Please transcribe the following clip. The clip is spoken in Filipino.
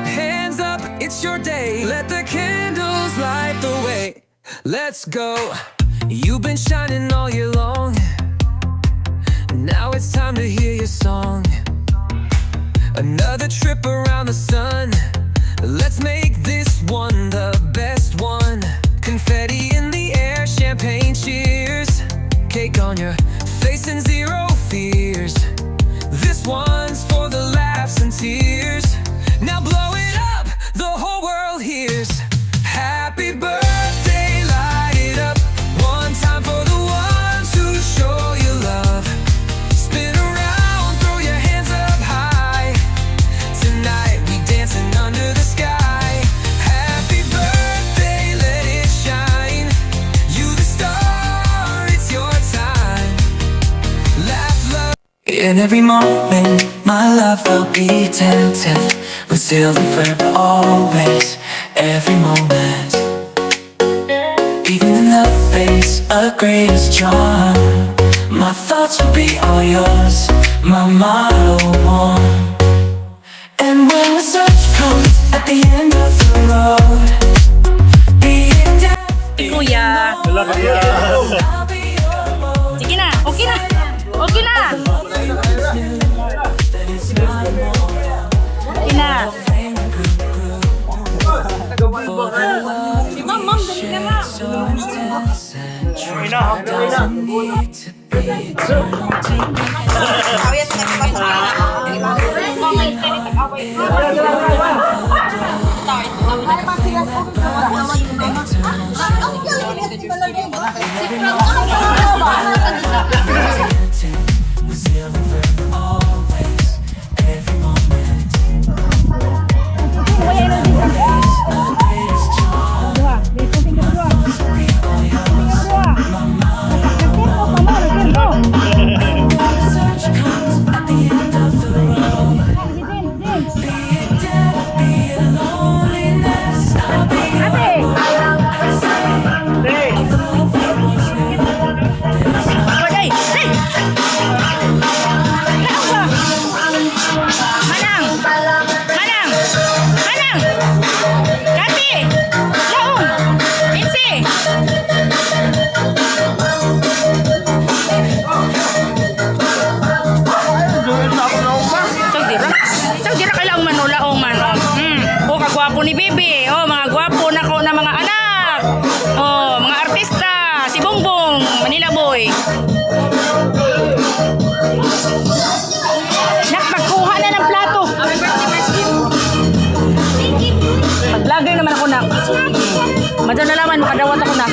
Hands up, it's your day. Let the candles light the way. Let's go. You've been shining all year long. Now it's time to hear your song. Another trip around the sun. Let's make this one the best one. Confetti in the air, champagne cheers. Cake on your face and zero fears. This one's for the laughs and tears. Now blow it up, the whole world hears. Happy birthday, light it up. One time for the ones who show you love. Spin around, throw your hands up high. Tonight we dancing under the sky. Happy birthday, let it shine. You the star, it's your time. Laugh, love. In every moment, my love will be attentive. We're still forever, always, every moment. Even in the face of greatest charm, my thoughts will be all yours, my motto one. And when the sun comes at the end of the road, be it death, be it Kuya. alone, I'll be your Sige na, okay na. Okay na. Okay na. Ma'am, dali ka na. Bagay. Hey! Manang! Manang! Manang! Kati! Laong! Minsi! Sagdira kailang manulaong man. O kagwapo ni Bibi. O mga gwapo na ko na mga anak. O mga artista. Si Bongbong, Manila Boy. Nak, magkuha na ng plato. Mag-vlogger naman ako, nak. Madyan na naman, makadawat ako, nak.